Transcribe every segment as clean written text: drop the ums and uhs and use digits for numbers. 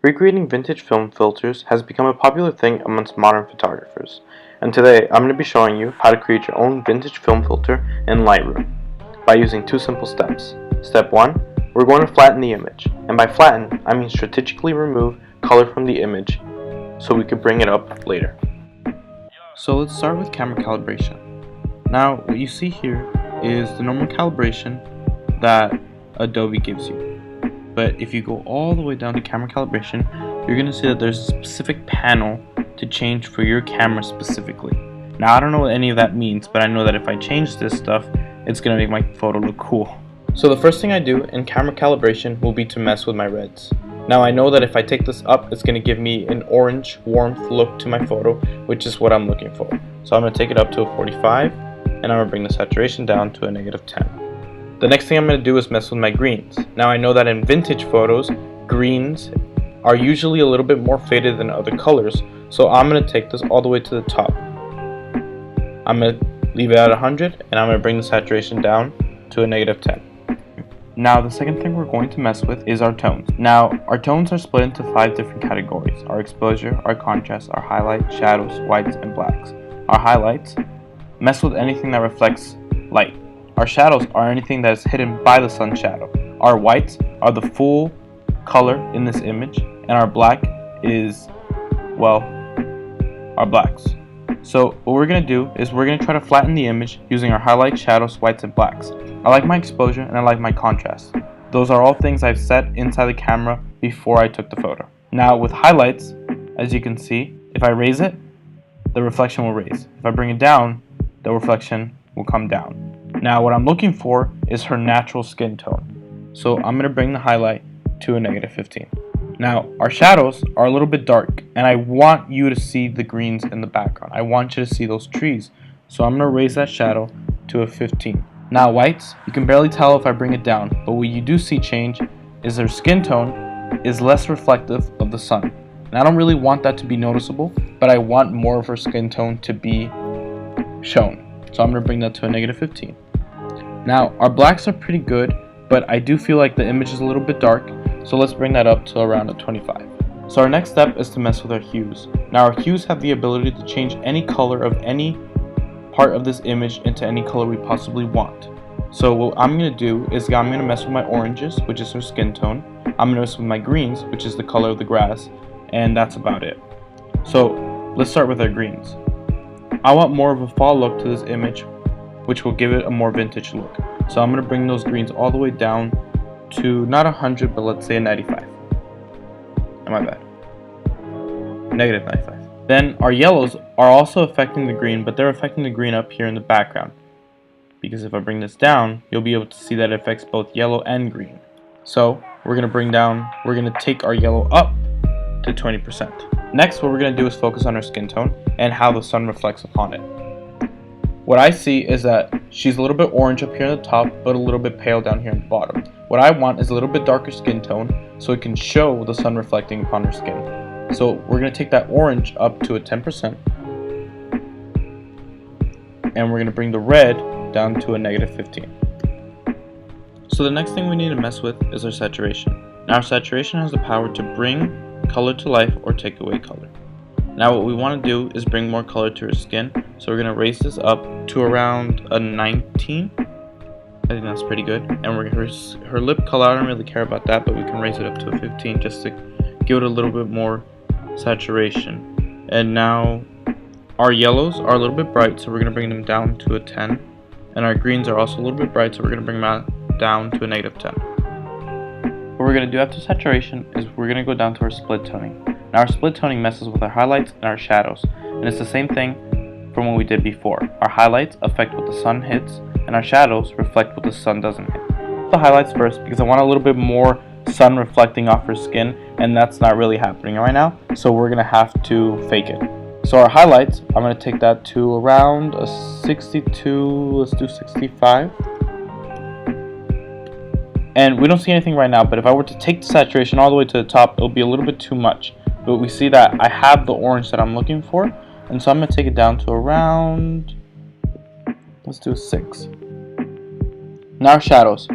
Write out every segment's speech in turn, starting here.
Recreating vintage film filters has become a popular thing amongst modern photographers, and today I'm going to be showing you how to create your own vintage film filter in Lightroom by using two simple steps. Step 1, we're going to flatten the image, and by flatten I mean strategically remove color from the image so we could bring it up later. So let's start with camera calibration. Now what you see here is the normal calibration that Adobe gives you. But if you go all the way down to camera calibration, you're going to see that there's a specific panel to change for your camera specifically. Now I don't know what any of that means, but I know that if I change this stuff, it's going to make my photo look cool. So the first thing I do in camera calibration will be to mess with my reds. Now I know that if I take this up, it's going to give me an orange warmth look to my photo, which is what I'm looking for. So I'm going to take it up to a 45, and I'm going to bring the saturation down to a -10. The next thing I'm going to do is mess with my greens. Now I know that in vintage photos, greens are usually a little bit more faded than other colors, so I'm going to take this all the way to the top. I'm going to leave it at 100, and I'm going to bring the saturation down to a -10. Now the second thing we're going to mess with is our tones. Now our tones are split into 5 different categories: our exposure, our contrast, our highlight, shadows, whites, and blacks. Our highlights mess with anything that reflects light. Our shadows are anything that is hidden by the sun's shadow. Our whites are the full color in this image, and our black is, well, our blacks. So what we're going to do is we're going to try to flatten the image using our highlights, shadows, whites, and blacks. I like my exposure and I like my contrast. Those are all things I've set inside the camera before I took the photo. Now with highlights, as you can see, if I raise it, the reflection will raise. If I bring it down, the reflection will come down. Now what I'm looking for is her natural skin tone. So I'm going to bring the highlight to a -15. Now our shadows are a little bit dark, and I want you to see the greens in the background. I want you to see those trees. So I'm going to raise that shadow to a 15. Now whites, you can barely tell if I bring it down, but what you do see change is their skin tone is less reflective of the sun. And I don't really want that to be noticeable, but I want more of her skin tone to be shown. So I'm going to bring that to a -15. Now our blacks are pretty good, but I do feel like the image is a little bit dark, so let's bring that up to around a 25. So our next step is to mess with our hues. Now our hues have the ability to change any color of any part of this image into any color we possibly want. So what I'm going to do is I'm going to mess with my oranges, which is her skin tone. I'm going to mess with my greens, which is the color of the grass, and that's about it. So let's start with our greens. I want more of a fall look to this image, which will give it a more vintage look. So I'm going to bring those greens all the way down to not 100, but let's say a 95. My bad. -95. Then our yellows are also affecting the green, but they're affecting the green up here in the background. Because if I bring this down, you'll be able to see that it affects both yellow and green. So we're going to take our yellow up to 20%. Next, what we're going to do is focus on our skin tone and how the sun reflects upon it. What I see is that she's a little bit orange up here on the top, but a little bit pale down here on the bottom. What I want is a little bit darker skin tone so it can show the sun reflecting upon her skin. So we're going to take that orange up to a 10%, and we're going to bring the red down to a -15. So the next thing we need to mess with is our saturation. Now our saturation has the power to bring color to life or take away color. Now what we want to do is bring more color to her skin, so we're going to raise this up to around a 19. I think that's pretty good. And her lip color, I don't really care about that, but we can raise it up to a 15 just to give it a little bit more saturation. And now our yellows are a little bit bright, so we're going to bring them down to a 10. And our greens are also a little bit bright, so we're going to bring them down to a -10. What we're going to do after saturation is we're going to go down to our split toning. Now our split toning messes with our highlights and our shadows, and it's the same thing from what we did before. Our highlights affect what the sun hits, and our shadows reflect what the sun doesn't hit. The highlights first, because I want a little bit more sun reflecting off her skin, and that's not really happening right now, so we're going to have to fake it. So our highlights, I'm going to take that to around a 62, let's do 65. And we don't see anything right now, but if I were to take the saturation all the way to the top, it'll be a little bit too much. But we see that I have the orange that I'm looking for, and so I'm going to take it down to around, let's do a 6. Now our shadows.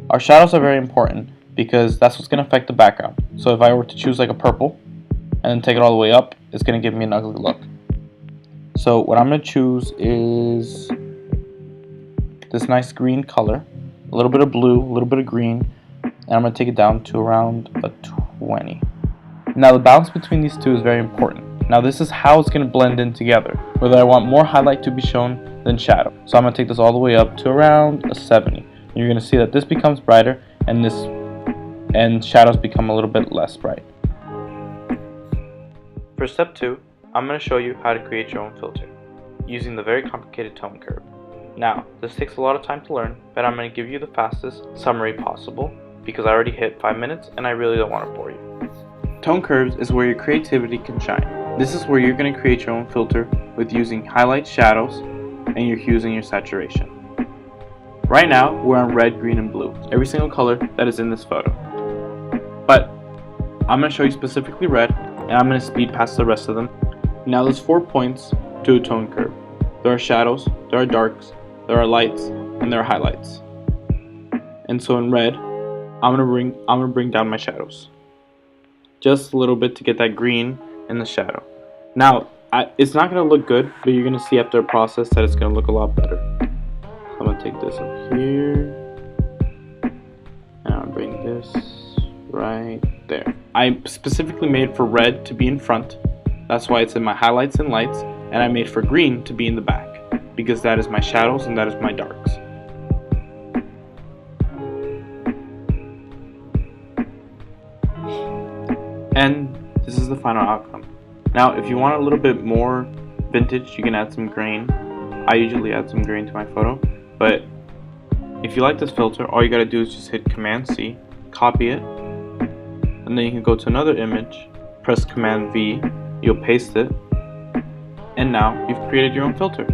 Our shadows are very important because that's what's going to affect the background. So if I were to choose like a purple and then take it all the way up, it's going to give me an ugly look. So what I'm going to choose is this nice green color, a little bit of blue, a little bit of green, and I'm going to take it down to around a 20. Now the balance between these two is very important. Now this is how it's going to blend in together, whether I want more highlight to be shown than shadow. So I'm going to take this all the way up to around a 70. And you're going to see that this becomes brighter and shadows become a little bit less bright. For step 2, I'm going to show you how to create your own filter using the very complicated tone curve. Now, this takes a lot of time to learn, but I'm going to give you the fastest summary possible because I already hit 5 minutes and I really don't want to bore you. Tone curves is where your creativity can shine. This is where you're going to create your own filter with using highlights, shadows, and your hues and your saturation. Right now, we're on red, green, and blue, every single color that is in this photo. But I'm going to show you specifically red, and I'm going to speed past the rest of them. Now there's 4 points to a tone curve. There are shadows, there are darks, there are lights, and there are highlights. And so in red, I'm gonna bring down my shadows just a little bit to get that green in the shadow. Now it's not gonna look good, but you're gonna see after a process that it's gonna look a lot better. So I'm gonna take this up here, and I'll bring this right there. I specifically made for red to be in front. That's why it's in my highlights and lights, and I made for green to be in the back, because that is my shadows and that is my darks. And this is the final outcome. Now if you want a little bit more vintage, you can add some grain. I usually add some grain to my photo, but if you like this filter, all you gotta do is just hit Command C, copy it, and then you can go to another image, press Command V, you'll paste it, and now you've created your own filter.